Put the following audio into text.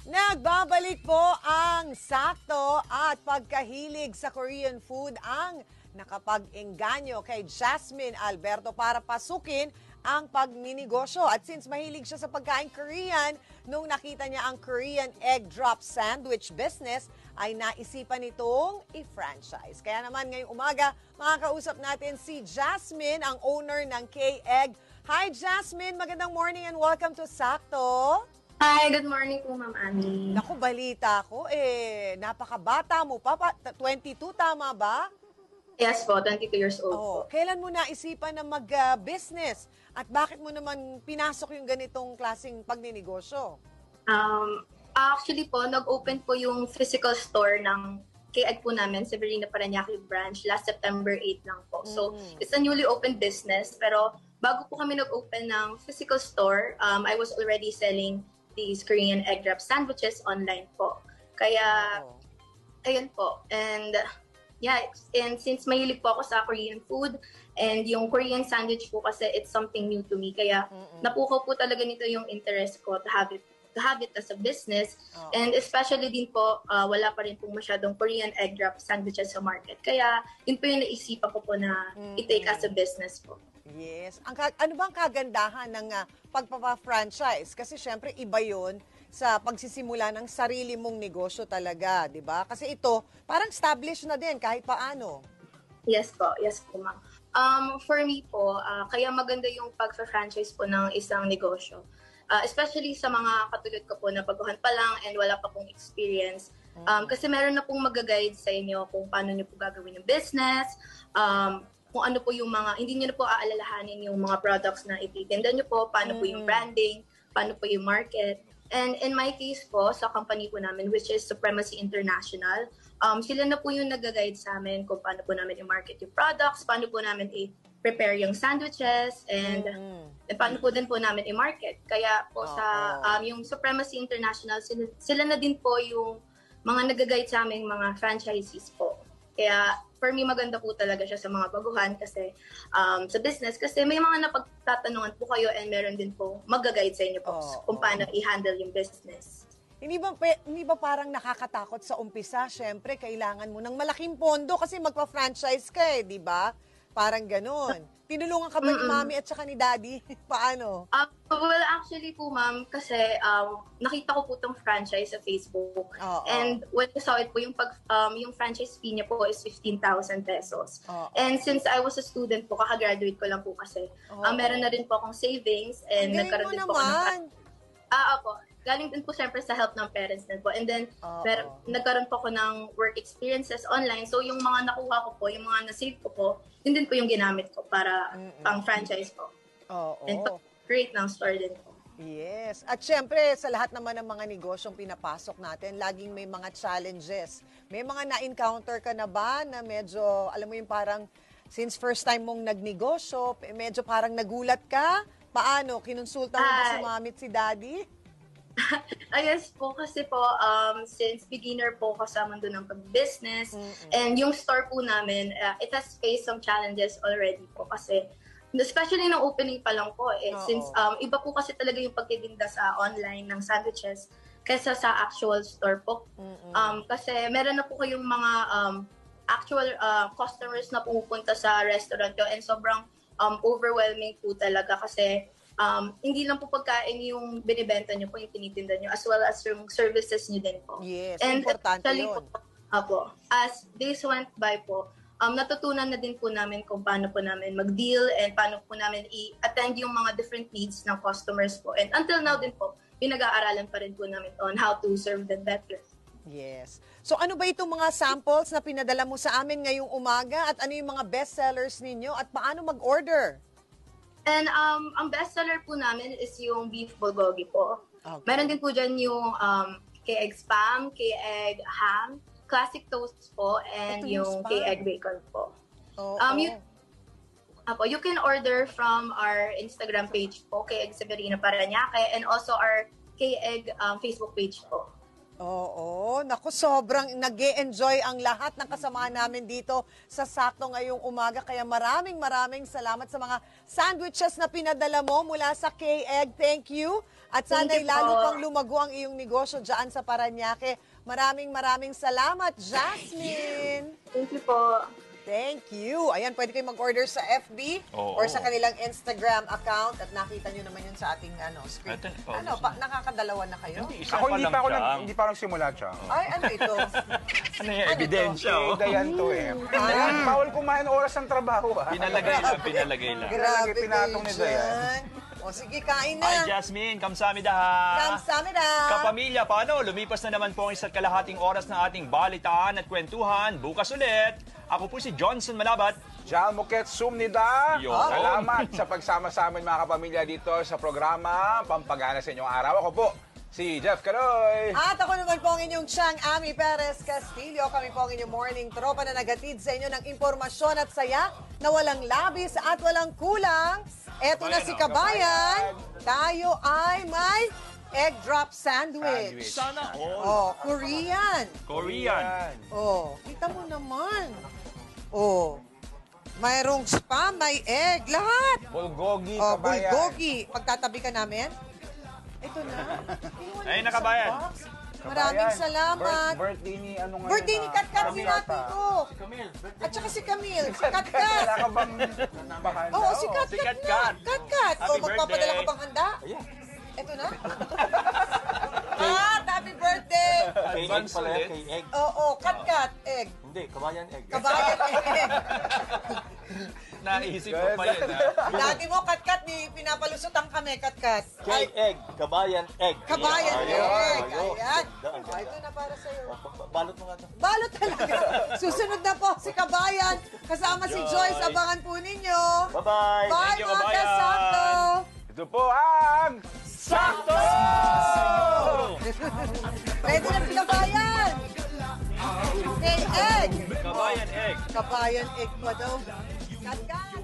Nagbabalik po ang sakto at pagkahilig sa Korean food ang nakapag-engganyo kay Jasmine Alberto para pasukin ang pagninegosyo. At since mahilig siya sa pagkain Korean, nung nakita niya ang Korean egg drop sandwich business, ay naisipan nitong i-franchise. Kaya naman ngayong umaga, makakausap natin si Jasmine, ang owner ng K-Egg. Hi Jasmine, magandang morning and welcome to Sakto. Hi, good morning po, Ma'am Ami. Naku, balita ko, napakabata mo pa, 22, tama ba? Yes po, 22 years old po. Kailan mo naisipan na mag-business? At bakit mo naman pinasok yung ganitong klaseng pagninegosyo? Actually po, nag-open po yung physical store ng K-Egg po namin, Severina Parañaque branch, last September 8 lang po. So, it's a newly opened business, pero bago po kami nag-open ng physical store, I was already selling these Korean egg wrap sandwiches online po. Kaya, ayun po. And yeah, and since mahilig po ako sa Korean food, and yung Korean sandwich po kasi it's something new to me. Kaya napukaw po talaga nito yung interest ko to have it as a business. And especially din po, wala pa rin po masyadong Korean egg wrap sandwiches sa market. Kaya yun po yung naisipan ko po na i-take as a business po. Yes. Ano bang kagandahan ng pagpapa-franchise? Kasi syempre iba yun sa pagsisimula ng sarili mong negosyo talaga, di ba? Kasi ito, parang established na din kahit paano. Yes po, ma'am. For me po, kaya maganda yung pag-franchise po ng isang negosyo. Especially sa mga katulad ko po na baguhan pa lang and wala pa pong experience. Kasi meron na pong mag-guide sa inyo kung paano nyo po gagawin yung business, kung ano po yung mga, hindi nyo na po aalalahanin yung mga products na ititinda nyo po, paano po yung branding, paano po yung market. And in my case po, sa company po namin, which is Supremacy International, sila na po yung nag-guide sa amin kung paano po namin i-market yung products, paano po namin i-prepare yung sandwiches, and paano po din po namin i-market. Kaya po sa yung Supremacy International, sila na din po yung mga nag-guide sa aming mga franchisees po. Kaya for me, maganda po talaga siya sa mga baguhan kasi sa business. Kasi may mga napagtatanungan po kayo and meron din po mag-guide sa inyo po kung paano i-handle yung business. Hindi ba parang nakakatakot sa umpisa? Siyempre, kailangan mo ng malaking pondo kasi magpa-franchise ka di ba? Parang ganun. Tinulungan ka ba ni Mami at saka ni Daddy? Paano? Well, actually po, ma'am, kasi nakita ko po itong franchise sa Facebook. And when I saw it po, yung franchise fee niya po is 15,000 pesos. And since I was a student po, kakagraduate ko lang po kasi, meron na rin po akong savings and nagkaroon din po ako ng... Galing din po siyempre sa help ng parents din po. And then, nagkaroon po ako ng work experiences online. So, yung mga nakuha ko po, yung mga nasave ko po, yun din po yung ginamit ko para pang franchise po. And create ng store din po. Yes. At syempre, sa lahat naman ng mga negosyong pinapasok natin, laging may mga challenges. May mga na-encounter ka na ba na medyo, alam mo yung parang, since first time mong nagnegosyo, medyo parang nagulat ka? Paano? Kinonsulta mo ba si Mami at si Daddy? Yes po, kasi po, since beginner po ako sa mundo ng pag-business, and yung store po namin, it has faced some challenges already po kasi, especially nung opening pa lang po, since iba po kasi talaga yung pagtitinda sa online ng sandwiches kaysa sa actual store po. Kasi meron na po kayong mga actual customers na pumupunta sa restaurant ko and sobrang overwhelming po talaga kasi hindi lang po pagkain yung binibenta nyo po, yung tinitinda nyo, as well as yung services nyo din po. Yes, and importante yun. As days went by po, natutunan na din po namin kung paano po namin mag-deal and paano po namin i-attend yung mga different needs ng customers po. And until now din po, pinag-aaralan pa rin po namin on how to serve them better. Yes. So ano ba itong mga samples na pinadala mo sa amin ngayong umaga at ano yung mga best sellers ninyo at paano mag-order? And ang bestseller po namin is yung beef bulgogi po. Meron din po dyan yung K-Egg Spam, K-Egg Ham, Classic Toast po, and yung K-Egg Bacon po. You can order from our Instagram page po, K-Egg Severina Parañaque, and also our K-Egg Facebook page po. Oo, naku, sobrang nag-e-enjoy ang lahat ng kasama namin dito sa Sakto ngayong umaga. Kaya maraming salamat sa mga sandwiches na pinadala mo mula sa K-Egg. Thank you. At sana'y Thank you po. lalo pang lumago ang iyong negosyo dyan sa Parañaque. Maraming salamat, Jasmine. Thank you po. Thank you. Ayan, pwede kayo mag-order sa FB Oo. or sa kanilang Instagram account at nakita nyo naman yun sa ating screen. Ito, Nakakadalawa na kayo? Hindi, isa Ako pa hindi lang pa ako siya. hindi pa ako nagsimula siya. Ay, ano ito? Ano yung ebidensya, oh? Dayan to eh. Dayan, bawal kumain oras ng trabaho ah. Pinalagay lang. Grabe pinatong ni kayo Dayan. dyan. O sige, kain Ay, na. Jasmine, kamsamida. Kamsamida. Kapamilya, paano? Lumipas na naman po ang isa't kalahating oras ng ating balitaan at kwentuhan. Bukas ulit. Ako po si Johnson Malabat. Jal Moquet Sumnida. Yun. Salamat sa pagsama sa amin mga kapamilya dito sa programa Pampagana sa inyong araw. Ako po, si Jeff Caloy. At ako naman po ang inyong Chang Ami Perez Castillo. Kami po ang inyong morning tropa na nagatid sa inyo ng impormasyon at saya na walang labis at walang kulang. Eto na si Kabayan. Tayo ay may egg drop sandwich. Sana all. Oh, Korean. Korean. Oh, kita mo naman. Oh, mayroong spam, may egg, lahat. Bulgogi, Oh, kabayan. bulgogi. Pagtatabi ka namin. Ito na. Kinuha Ayun niyo na, sa Kabayan. box. Kabayan. Maraming salamat. Birthday ni ano ngayon? Birthday ni Katkat, Camille binati ata. ko. At saka si Camille, si Katkat. Wala ka bang bahanda? Oo, si si Katkat na. Katkat. Katkat. Happy O, magpapadala ka birthday. bang handa? Yeah. Ito na. Happy birthday. Kay egg Advance pala yan, ulit. kay egg. Oo, Katkat, egg. Hindi, kabayan egg. Kabayan egg. Naisip ko pa yun, ha? Dati mo, Katkat, ni pinapalusutan kami, Katkat. Kay egg, kabayan egg. Kabayan Ayun, egg. ayun. Ayan. Ang ganda. Ay, ito na para sa'yo. Balot mo nga ito. Balot talaga. Susunod na po si Kabayan. Kasama si Joyce. Abangan po ninyo. Bye-bye. Bye, Thank you, mga Kabayan. kasakto. Ito po ang... Sakto! Ready na si Kabayan. Hey, egg. Kabayan egg. Kabayan egg pa daw. Kat-kat.